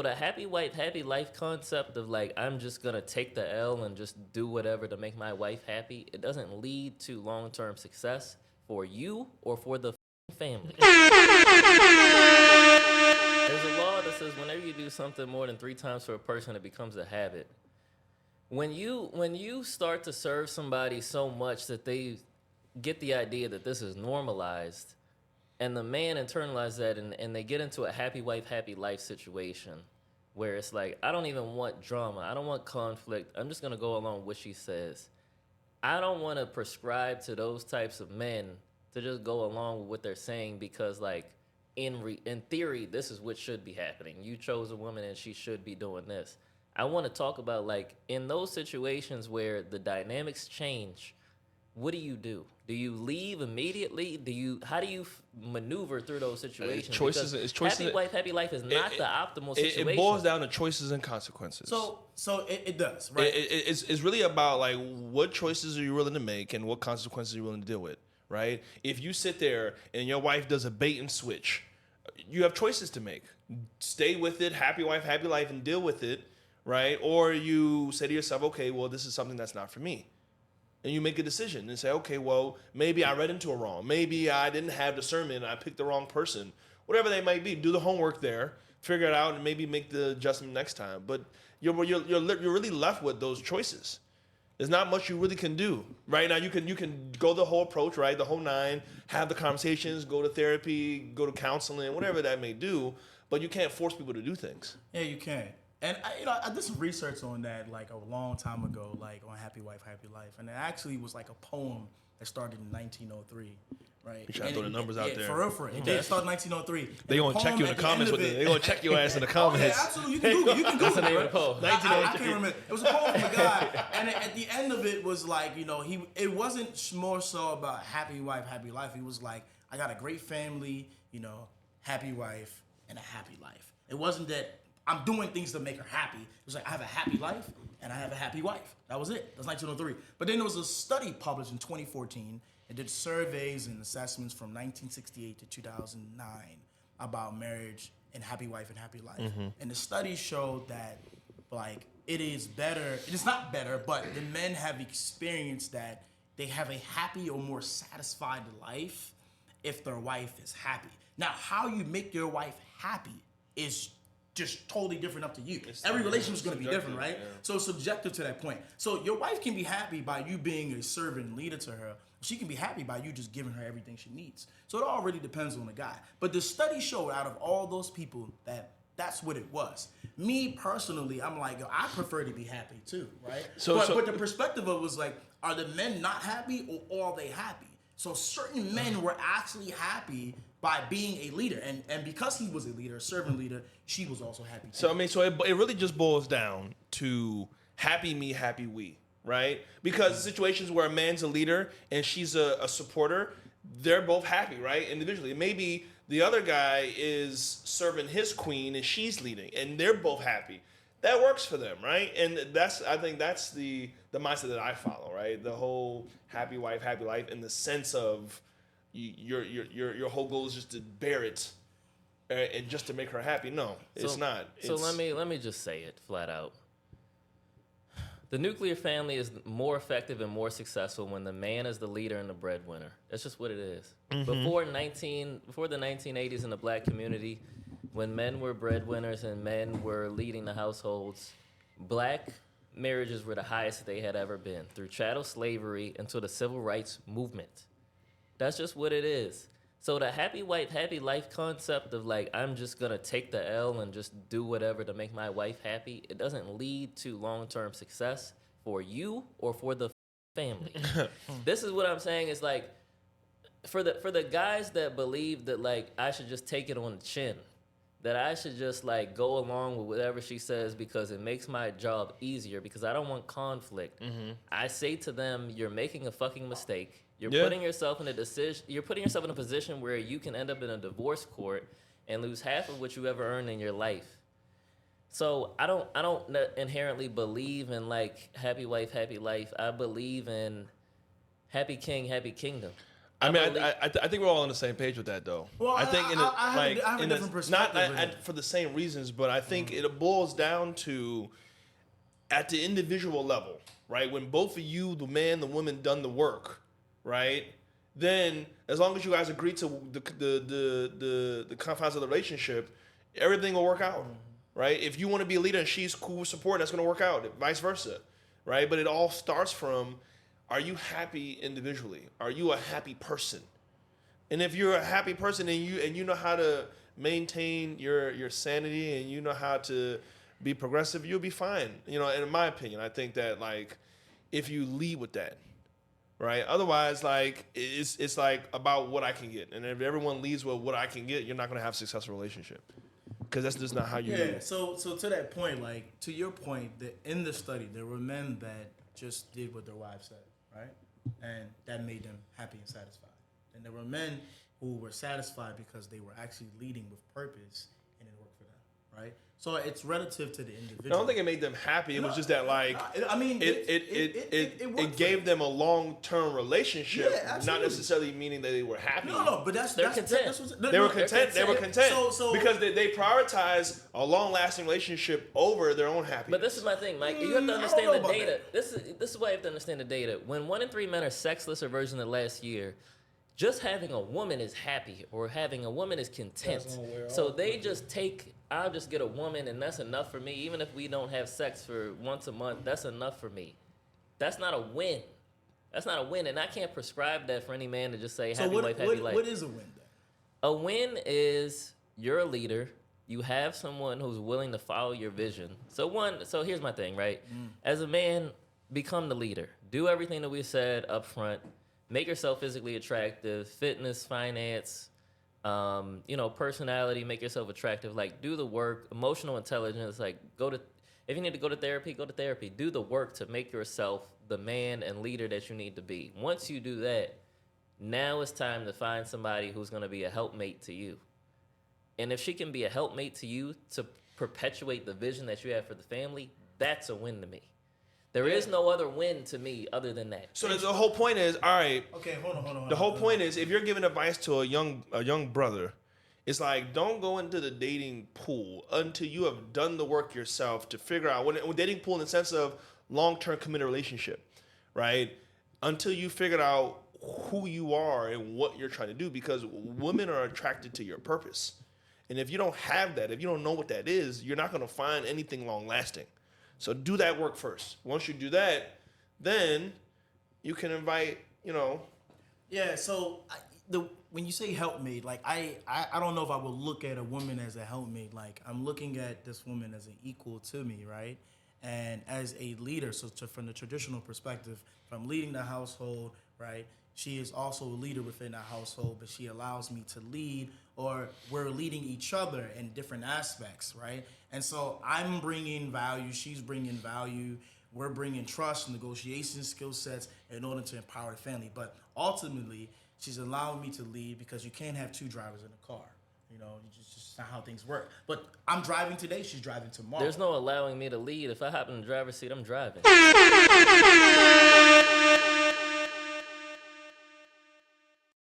the happy wife, happy life concept of like, I'm just gonna take the L and just do whatever to make my wife happy, it doesn't lead to long term success for you or for the family. There's a law that says whenever you do something more than 3 times for a person, it becomes a habit. When you start to serve somebody so much that they get the idea that this is normalized, and the man internalizes that, and they get into a happy wife, happy life situation where it's like, I don't even want drama. I don't want conflict. I'm just going to go along with what she says. I don't want to prescribe to those types of men to just go along with what they're saying because, like, in theory, this is what should be happening. You chose a woman and she should be doing this. I want to talk about, like, in those situations where the dynamics change, what do you do? Do you leave immediately? How do you maneuver through those situations? Choices. Happy wife, happy life is not the optimal situation. It boils down to choices and consequences. So it does, right? It's really about like what choices are you willing to make and what consequences are you willing to deal with, right? If you sit there and your wife does a bait and switch, you have choices to make. Stay with it, happy wife, happy life, and deal with it, right? Or you say to yourself, okay, well, this is something that's not for me. And you make a decision and say, okay, well, maybe I read into it wrong. Maybe I didn't have discernment and I picked the wrong person. Whatever they might be, do the homework there, figure it out, and maybe make the adjustment next time. But you're really left with those choices. There's not much you really can do. Right now, you can go the whole approach, right, the whole 9, have the conversations, go to therapy, go to counseling, whatever that may do, but you can't force people to do things. Yeah, you can. And I did some research on that like a long time ago, like on Happy Wife, Happy Life, and it actually was like a poem that started in 1903, right? You trying to throw the numbers out there? For real. It did start in 1903. They gonna check you in the comments with it. They gonna check your ass in the comments. Yeah, absolutely. You can Google. You can Google. That's the name of the poem. I can't remember. It was a poem from a guy, and at the end of it was like, it wasn't more so about happy wife, happy life. He was like, I got a great family, happy wife and a happy life. It wasn't that I'm doing things to make her happy. It was like, I have a happy life and I have a happy wife. That was it. That was 1903. But then there was a study published in 2014. It did surveys and assessments from 1968 to 2009 about marriage and happy wife and happy life. Mm-hmm. And the study showed that, like, it is not better, but the men have experienced that they have a happy or more satisfied life if their wife is happy. Now, how you make your wife happy is just totally different up to you. Every relationship is going to be different, right? Yeah. So it's subjective to that point. So your wife can be happy by you being a servant leader to her. She can be happy by you just giving her everything she needs. So it all really depends on the guy. But the study showed out of all those people that that's what it was. Me personally, I'm like, I prefer to be happy too, right? But the perspective of it was like, are the men not happy or are they happy? So certain men were actually happy by being a leader. And because he was a leader, a servant leader, she was also happy too. So it really just boils down to happy me, happy we, right? Because situations where a man's a leader and she's a supporter, they're both happy, right? Individually. Maybe the other guy is serving his queen and she's leading and they're both happy. That works for them, right? And I think that's the mindset that I follow, right? The whole happy wife, happy life in the sense of your whole goal is just to bear it and just to make her happy. No, it's not. So let me just say it flat out. The nuclear family is more effective and more successful when the man is the leader and the breadwinner. That's just what it is. Mm-hmm. Before the 1980s in the black community, when men were breadwinners and men were leading the households, black marriages were the highest they had ever been through chattel slavery until the civil rights movement. That's just what it is. So the happy wife, happy life concept of like, I'm just going to take the L and just do whatever to make my wife happy, it doesn't lead to long-term success for you or for the family. This is what I'm saying is like, for the guys that believe that like I should just take it on the chin, that I should just like go along with whatever she says because it makes my job easier because I don't want conflict. Mm-hmm. I say to them, you're making a fucking mistake. You're putting yourself in a decision. You're putting yourself in a position where you can end up in a divorce court and lose half of what you ever earned in your life. So I don't inherently believe in like happy wife, happy life. I believe in happy king, happy kingdom. I mean, I think we're all on the same page with that, though. Well, I think I have a different perspective. Not for the same reasons, but I think it boils down to at the individual level, right? When both of you, the man, the woman, done the work, right? Then, as long as you guys agree to the confines of the relationship, everything will work out, right? If you want to be a leader and she's cool with support, that's going to work out. Vice versa, right? But it all starts from: are you happy individually? Are you a happy person? And if you're a happy person and you know how to maintain your sanity and you know how to be progressive, you'll be fine. You know, and in my opinion, I think that like if you lead with that, right? Otherwise, like it's like about what I can get. And if everyone leads with what I can get, you're not going to have a successful relationship. Because that's just not how you. Yeah. So to that point, like to your point, that in the study there were men that just did what their wives said, right? And that made them happy and satisfied. And there were men who were satisfied because they were actually leading with purpose and it worked for them, right? So it's relative to the individual. I don't think it made them happy. It was just that like I mean, it gave them a long-term relationship, not necessarily meaning that they were happy. No, but they're content. They were content. They were content So because they prioritize a long-lasting relationship over their own happiness. But this is my thing, Mike. You have to understand the data. This is why you have to understand the data. When 1 in 3 men are sexless or virgin the last year, just having a woman is happy or having a woman is content. So they just take, I'll just get a woman and that's enough for me. Even if we don't have sex for once a month, that's enough for me. That's not a win. That's not a win. And I can't prescribe that for any man to just say happy life, happy life. What is a win then? A win is you're a leader. You have someone who's willing to follow your vision. So here's my thing, right? As a man, become the leader. Do everything that we said up front. Make yourself physically attractive, fitness, finance, personality, make yourself attractive. Like, do the work, emotional intelligence, like, if you need to go to therapy, go to therapy. Do the work to make yourself the man and leader that you need to be. Once you do that, now it's time to find somebody who's going to be a helpmate to you. And if she can be a helpmate to you to perpetuate the vision that you have for the family, that's a win to me. There is no other win to me other than that. So the whole point is, all right. Okay, hold on. The whole point is, if you're giving advice to a young brother, it's like don't go into the dating pool until you have done the work yourself to figure out when dating pool in the sense of long-term committed relationship, right? Until you figured out who you are and what you're trying to do, because women are attracted to your purpose, and if you don't have that, if you don't know what that is, you're not going to find anything long-lasting. So do that work first. Once you do that, then you can invite, Yeah, so when you say helpmate, like I don't know if I would look at a woman as a helpmate. Like I'm looking at this woman as an equal to me, right? And as a leader, from the traditional perspective, if I'm leading the household, right, she is also a leader within the household, but she allows me to lead, or we're leading each other in different aspects, right? And so I'm bringing value, she's bringing value, we're bringing trust, negotiation skill sets in order to empower the family. But ultimately, she's allowing me to lead because you can't have two drivers in a car. It's just not how things work. But I'm driving today, she's driving tomorrow. There's no allowing me to lead. If I hop in the driver's seat, I'm driving.